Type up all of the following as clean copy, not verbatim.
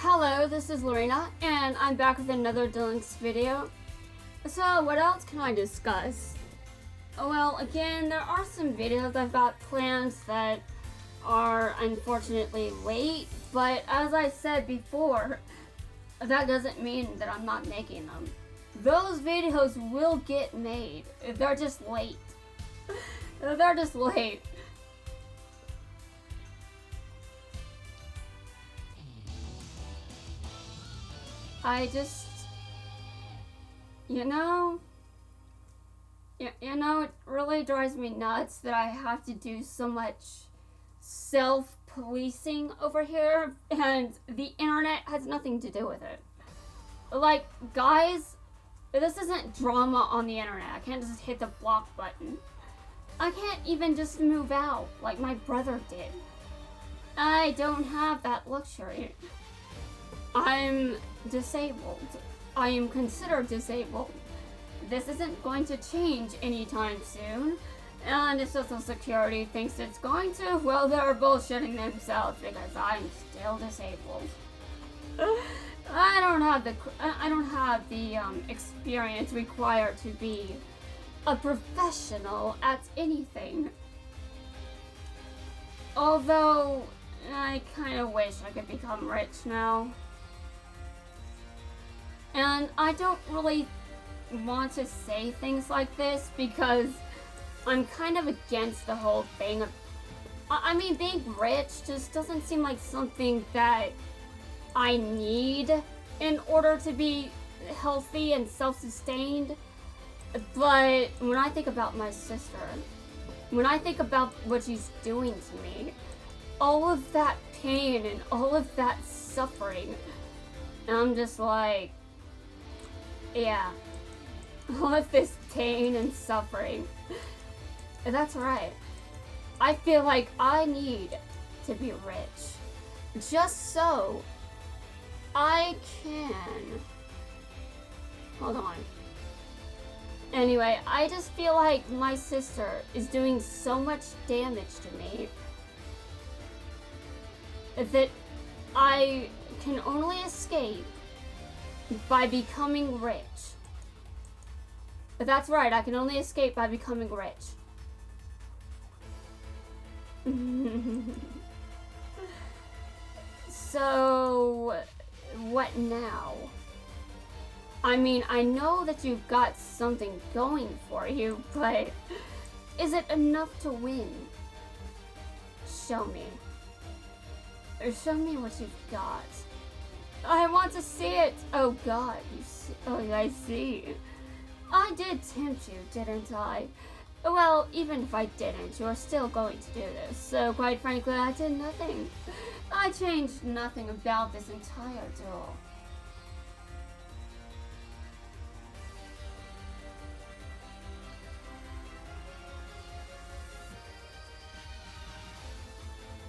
Hello, this is Lorena, and I'm back with another Dylan's video. So, what else can I discuss? Well, again, there are some videos I've got planned that are unfortunately late, but as I said before, that doesn't mean that I'm not making them. Those videos will get made. They're just late. They're just late. I just, you know, it really drives me nuts that I have to do so much self-policing over here, and the internet has nothing to do with it. Like, guys, this isn't drama on the internet. I can't just hit the block button. I can't even just move out like my brother did. I don't have that luxury. I'm disabled. I am considered disabled. This isn't going to change anytime soon. And if Social Security thinks it's going to, well, they're bullshitting themselves because I'm still disabled. I don't have the experience required to be a professional at anything. Although I kind of wish I could become rich now. And I don't really want to say things like this because I'm kind of against the whole thing of, I mean, being rich just doesn't seem like something that I need in order to be healthy and self-sustained. But when I think about my sister, when I think about what she's doing to me, all of that pain and all of that suffering, I'm just like, yeah, all of this pain and suffering, that's right. I feel like I need to be rich, just so I can, hold on. Anyway, I just feel like my sister is doing so much damage to me that I can only escape by becoming rich. That's right, I can only escape by becoming rich. So, what now? I mean, I know that you've got something going for you, but is it enough to win? Show me. Show me what you've got. I want to see it! Oh god, you see, oh, I see. I did tempt you, didn't I? Well, even if I didn't, you're still going to do this, so quite frankly, I did nothing. I changed nothing about this entire duel.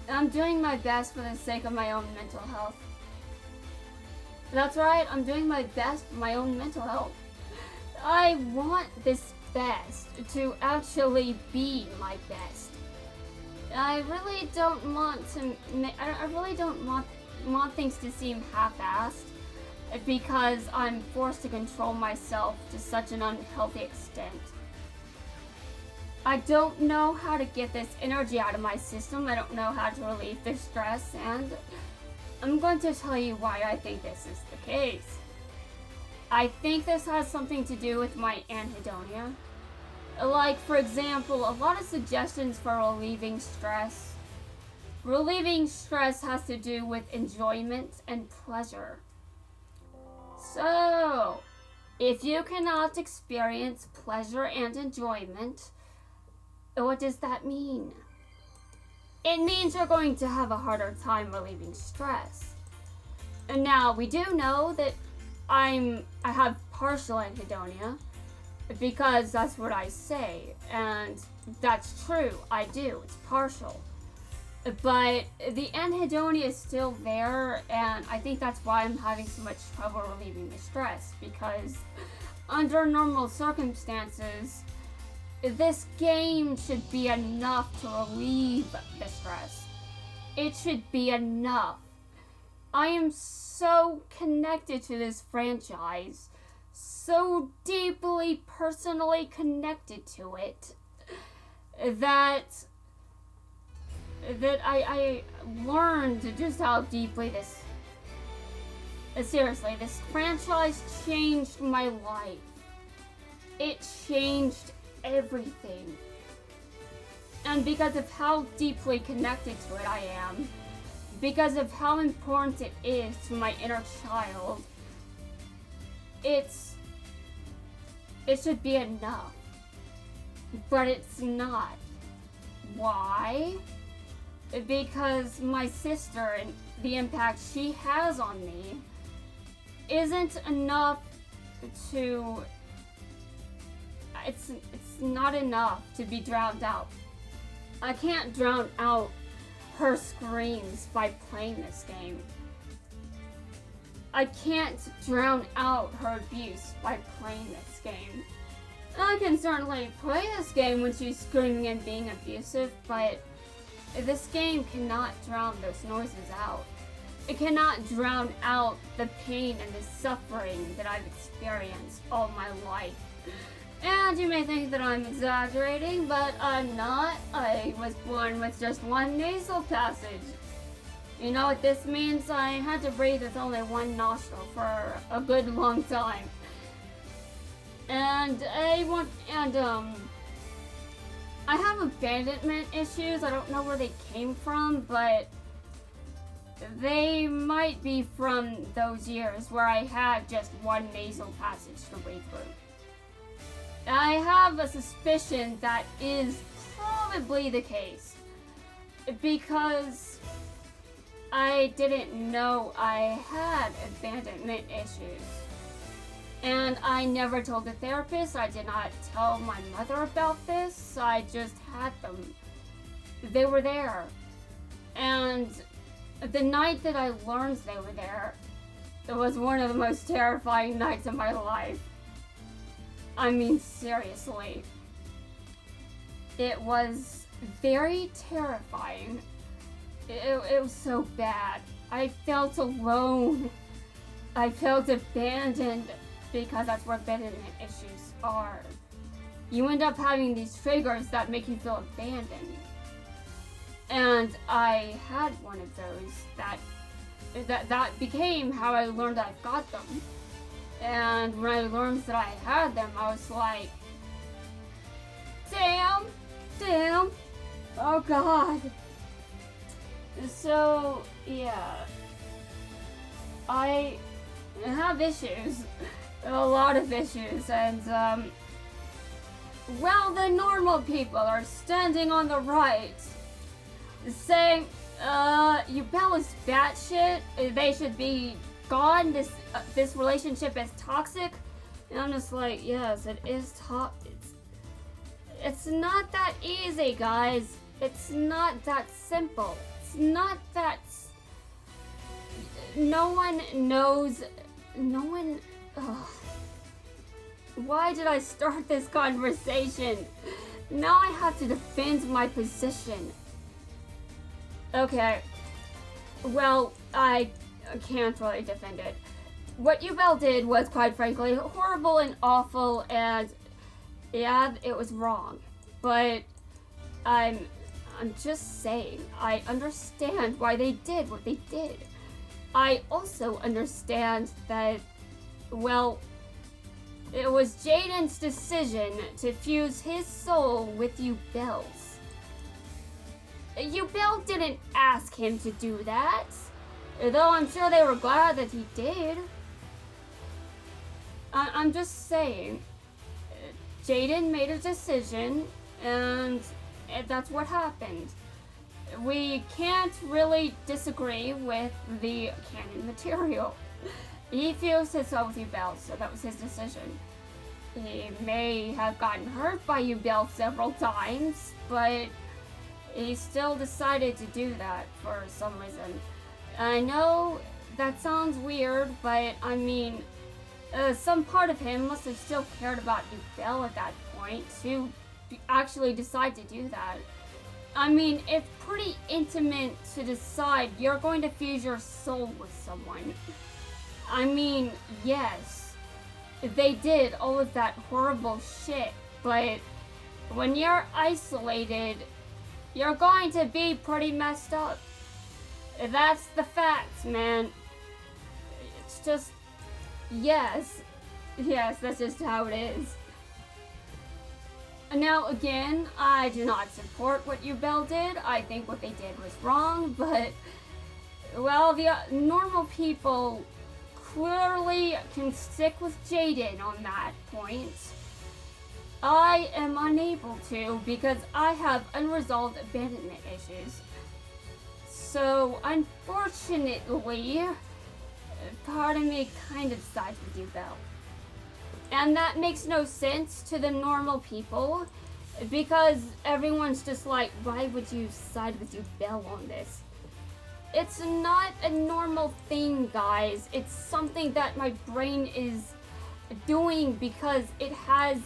I'm doing my best for the sake of my own mental health. That's right, I'm doing my best for my own mental health. I want this best to actually be my best. I really don't want to, I really don't want things to seem half-assed because I'm forced to control myself to such an unhealthy extent. I don't know how to get this energy out of my system. I don't know how to relieve the stress, and I'm going to tell you why I think this is the case. I think this has something to do with my anhedonia. Like, for example, a lot of suggestions for relieving stress. Relieving stress has to do with enjoyment and pleasure. So, if you cannot experience pleasure and enjoyment, what does that mean? It means you're going to have a harder time relieving stress. And now, we do know that I have partial anhedonia, because that's what I say, and that's true, I do, it's partial. But the anhedonia is still there, and I think that's why I'm having so much trouble relieving the stress, because under normal circumstances, this game should be enough to relieve the stress. It should be enough. I am so connected to this franchise, so deeply personally connected to it, that I learned just how deeply this seriously, this franchise changed my life. It changed everything. And because of how deeply connected to it I am, because of how important it is to my inner child, it should be enough. But it's not. Why? Because my sister and the impact she has on me isn't enough to... It's not enough to be drowned out. I can't drown out her screams by playing this game. I can't drown out her abuse by playing this game. I can certainly play this game when she's screaming and being abusive, but this game cannot drown those noises out. It cannot drown out the pain and the suffering that I've experienced all my life. And you may think that I'm exaggerating, but I'm not. I was born with just one nasal passage. You know what this means? I had to breathe with only one nostril for a good long time. And I have abandonment issues. I don't know where they came from, but they might be from those years where I had just one nasal passage to breathe through. I have a suspicion that is probably the case, because I didn't know I had abandonment issues. And I never told the therapist. I did not tell my mother about this. I just had them. They were there. And the night that I learned they were there, it was one of the most terrifying nights of my life. I mean, seriously. It was very terrifying. It was so bad. I felt alone. I felt abandoned, because that's where abandonment issues are. You end up having these triggers that make you feel abandoned. And I had one of those that became how I learned I got them. And when I learned that I had them, I was like, damn, oh god. So, yeah. I have issues. A lot of issues. And, well, the normal people are standing on the right, saying, Yubel is batshit. They should be gone. This relationship is toxic. And I'm just like, yes, it is it's not that easy, guys. It's not that simple. It's not that... No one knows... No one... Ugh. Why did I start this conversation? Now I have to defend my position. Okay. Well, I can't really defend it. What Yubel did was, quite frankly, horrible and awful, and yeah, it was wrong. But I'm just saying, I understand why they did what they did. I also understand that, well, it was Jaden's decision to fuse his soul with Yubel's. Yubel didn't ask him to do that, though I'm sure they were glad that he did. I'm just saying, Jaden made a decision, and that's what happened. We can't really disagree with the canon material. He fused his soul with Yubel, so that was his decision. He may have gotten hurt by Yubel several times, but he still decided to do that for some reason. I know that sounds weird, but I mean, some part of him must have still cared about Yubel at that point to actually decide to do that. I mean, it's pretty intimate to decide you're going to fuse your soul with someone. I mean, yes, they did all of that horrible shit, but when you're isolated, you're going to be pretty messed up. That's the fact, man. It's just, yes, that's just how it is. Now, again, I do not support what Duel did. I think what they did was wrong, but, well, the normal people clearly can stick with Jaden on that point. I am unable to because I have unresolved abandonment issues. So, unfortunately, part of me kind of sides with Duel. And that makes no sense to the normal people, because everyone's just like, why would you side with Duel on this? It's not a normal thing, guys. It's something that my brain is doing because it has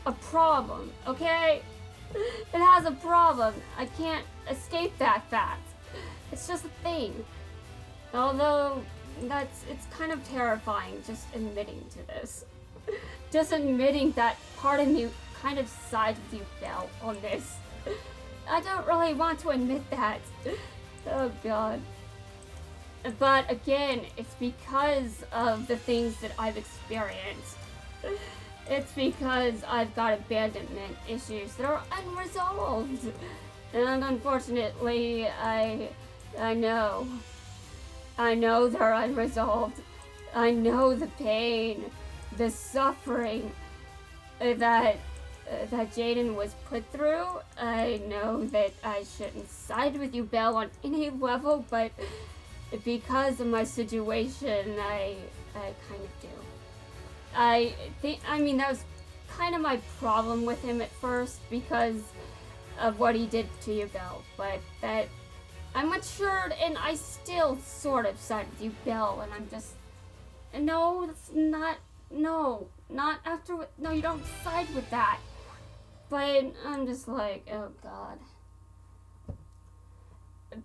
a problem, okay? It has a problem. I can't escape that fact. It's just a thing. Although, it's kind of terrifying just admitting to this. Just admitting that part of me kind of sides with Duel on this. I don't really want to admit that. Oh god. But again, it's because of the things that I've experienced. It's because I've got abandonment issues that are unresolved. And unfortunately, I know. I know they're unresolved. I know the pain, the suffering that Jaden was put through. I know that I shouldn't side with Duel on any level, but because of my situation, I kind of do. I mean, that was kind of my problem with him at first because of what he did to Duel, but that I matured and I still sort of side with Duel, and I'm just, no, that's not, no, not after, no, you don't side with that. But I'm just like, oh god.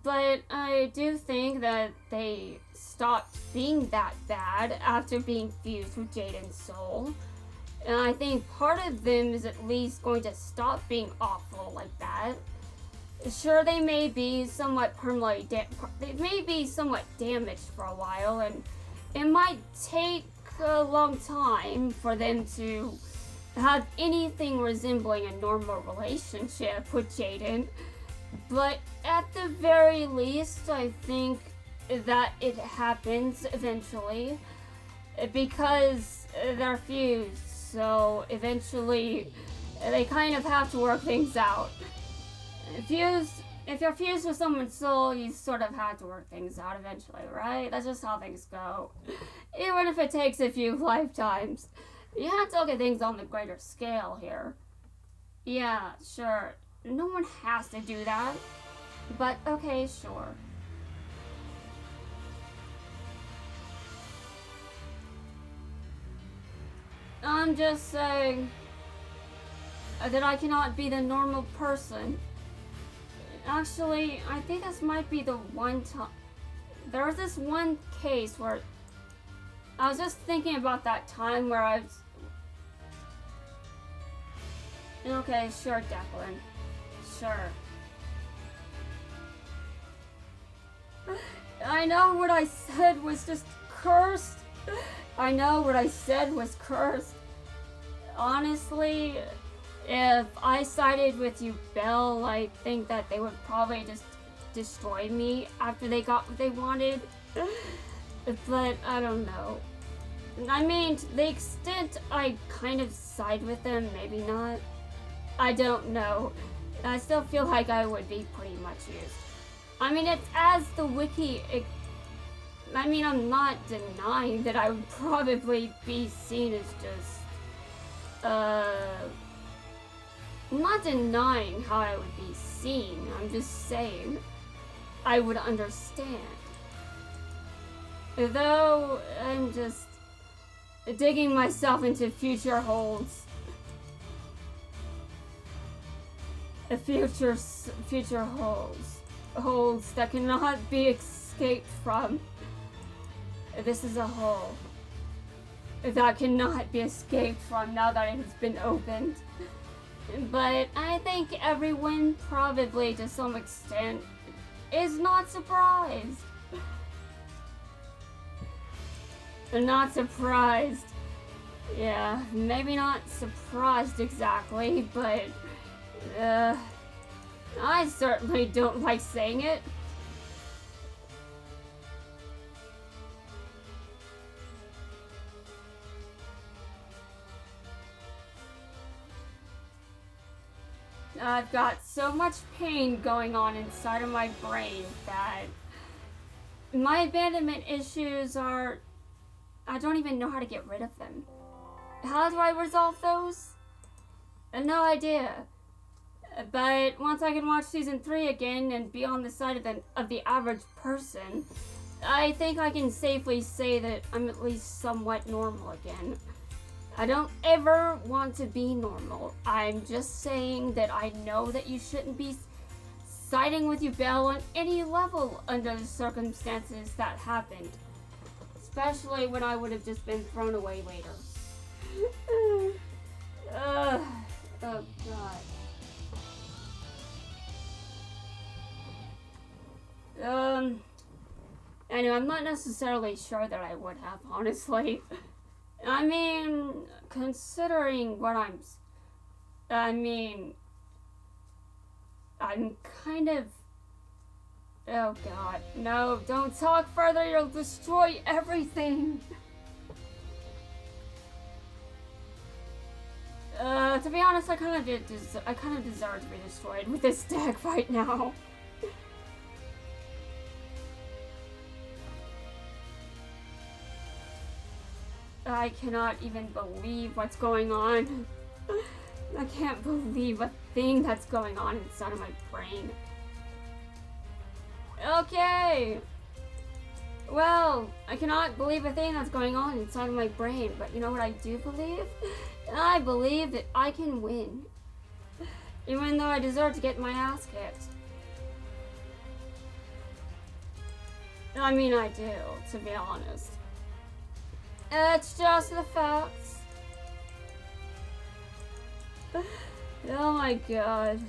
But I do think that they stopped being that bad after being fused with Jaden's soul. And I think part of them is at least going to stop being awful like that. Sure, they may be somewhat permanently they may be somewhat damaged for a while, and it might take a long time for them to have anything resembling a normal relationship with Jaden. But at the very least, I think that it happens eventually because they're fused. So eventually, they kind of have to work things out. If you're fused with someone's soul, you sort of have to work things out eventually, right? That's just how things go. Even if it takes a few lifetimes. You have to look at things on the greater scale here. Yeah, sure. No one has to do that. But, okay, sure. I'm just saying that I cannot be the normal person. Actually, I think this might be the one time. There was this one case where I was just thinking about that time where I was. Okay, sure, Declan. Sure. I know what I said was just cursed. I know what I said was cursed. Honestly, if I sided with Duel, I think that they would probably just destroy me after they got what they wanted. But I don't know. I mean, to the extent I kind of side with them, maybe not. I don't know. I still feel like I would be pretty much used. I mean, it's as the wiki. I mean, I'm not denying that I would probably be seen as just. I'm not denying how I would be seen. I'm just saying I would understand. Though I'm just digging myself into future holes. future holes that cannot be escaped from. This is a hole that cannot be escaped from now that it has been opened. But I think everyone, probably to some extent, is not surprised. Not surprised. Yeah, maybe not surprised exactly, but I certainly don't like saying it. I've got so much pain going on inside of my brain that my abandonment issues are... I don't even know how to get rid of them. How do I resolve those? No idea. But once I can watch season 3 again and be on the side of the average person, I think I can safely say that I'm at least somewhat normal again. I don't ever want to be normal. I'm just saying that I know that you shouldn't be siding with you, Belle, on any level under the circumstances that happened. Especially when I would have just been thrown away later. Oh god. Anyway, I'm not necessarily sure that I would have, honestly. I mean, considering what I'm kind of... Oh god, no, don't talk further, you'll destroy everything! To be honest, I kind of deserve to be destroyed with this deck right now. I cannot even believe what's going on. I can't believe a thing that's going on inside of my brain. Okay! Well, I cannot believe a thing that's going on inside of my brain, but you know what I do believe? I believe that I can win. Even though I deserve to get my ass kicked. I mean, I do, to be honest. It's just the facts. Oh my god.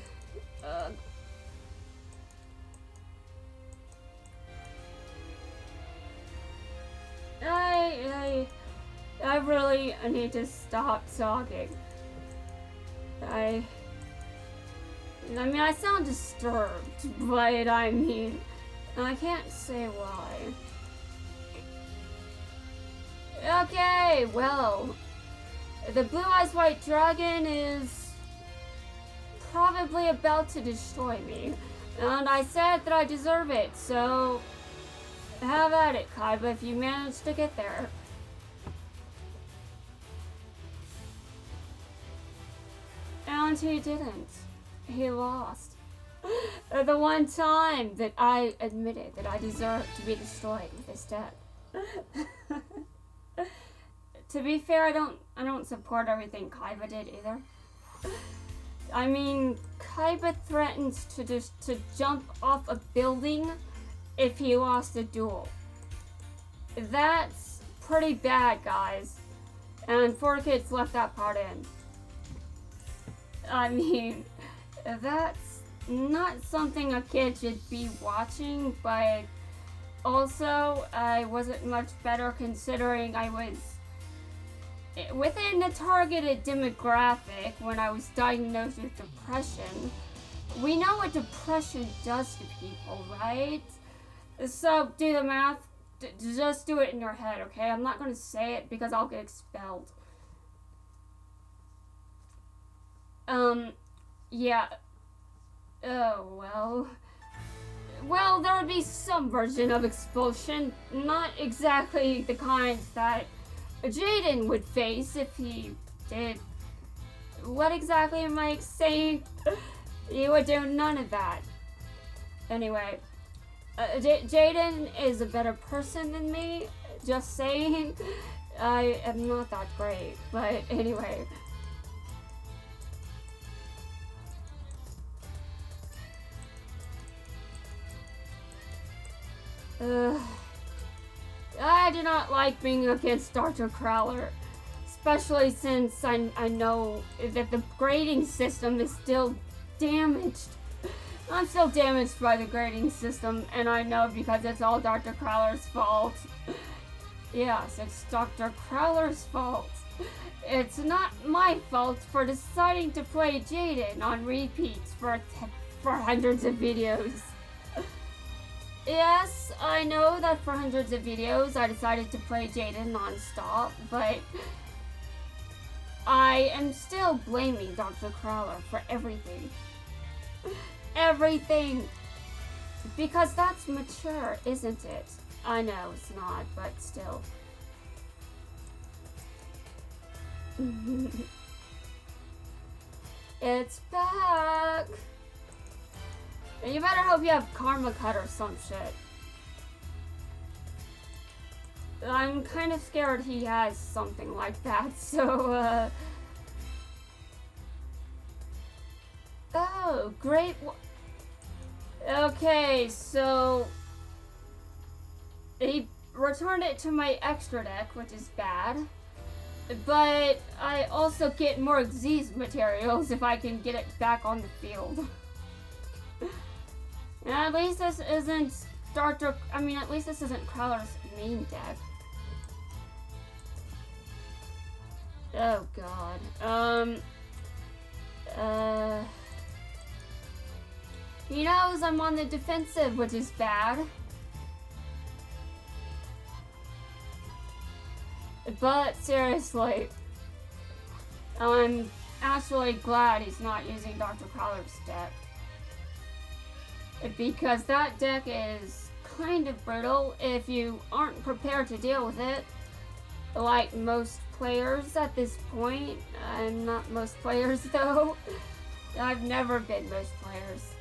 I really need to stop talking. I mean, I sound disturbed, but I mean, I can't say why. Okay, well, the Blue Eyes White Dragon is probably about to destroy me, and I said that I deserve it, so have at it, Kaiba, if you manage to get there. And he didn't. He lost. The one time that I admitted that I deserved to be destroyed with this deck. To be fair, I don't support everything Kaiba did either. I mean, Kaiba threatened to jump off a building if he lost a duel. That's pretty bad, guys. And 4Kids left that part in. I mean, that's not something a kid should be watching, but also, I wasn't much better considering I was within the targeted demographic when I was diagnosed with depression. We know what depression does to people, right? So, do the math. Just do it in your head, okay? I'm not going to say it because I'll get expelled. Yeah. Oh, well. Well, there would be some version of expulsion. Not exactly the kind that Jaden would face if he did. What exactly am I saying? You would do none of that. Anyway, Jaden is a better person than me. Just saying. I am not that great. But anyway. I do not like being against Dr. Crowler, especially since I know that the grading system is still damaged. I'm still damaged by the grading system, and I know because it's all Dr. Crowler's fault. Yes, it's Dr. Crowler's fault. It's not my fault for deciding to play Jaden on repeats for hundreds of videos. Yes, I know that for hundreds of videos I decided to play Jaden non-stop, but I am still blaming Dr. Crowler for everything. Everything! Because that's mature, isn't it? I know it's not, but still. It's back! And you better hope you have Karma Cut or some shit. I'm kind of scared he has something like that, so, Oh, great. Okay, so he returned it to my extra deck, which is bad. But I also get more Xyz materials if I can get it back on the field. And at least this isn't at least this isn't Crowler's main deck. Oh god. He knows I'm on the defensive, which is bad. But seriously, I'm actually glad he's not using Dr. Crowler's deck. Because that deck is kind of brittle if you aren't prepared to deal with it. Like most players at this point. I'm not most players though. I've never been most players.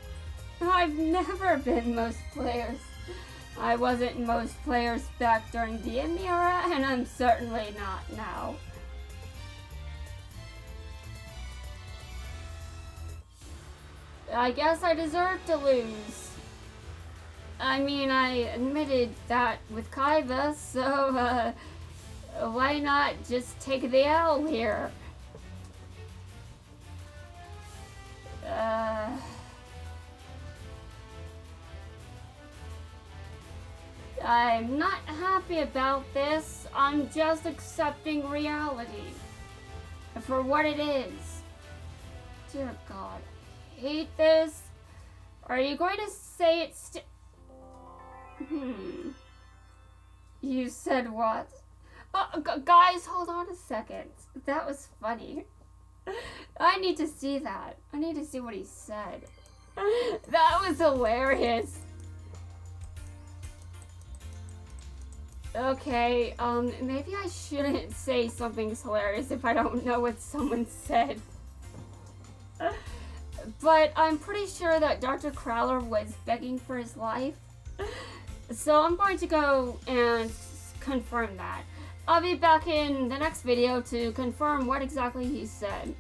I've never been most players. I wasn't most players back during the M era, and I'm certainly not now. I guess I deserve to lose. I mean, I admitted that with Kaiba, so, why not just take the L here? I'm not happy about this. I'm just accepting reality for what it is. Dear God, I hate this. Are you going to say it's You said what? Guys, hold on a second. That was funny. I need to see that. I need to see what he said. That was hilarious. Okay, maybe I shouldn't say something's hilarious if I don't know what someone said. But I'm pretty sure that Dr. Crowler was begging for his life. So I'm going to go and confirm that. I'll be back in the next video to confirm what exactly he said.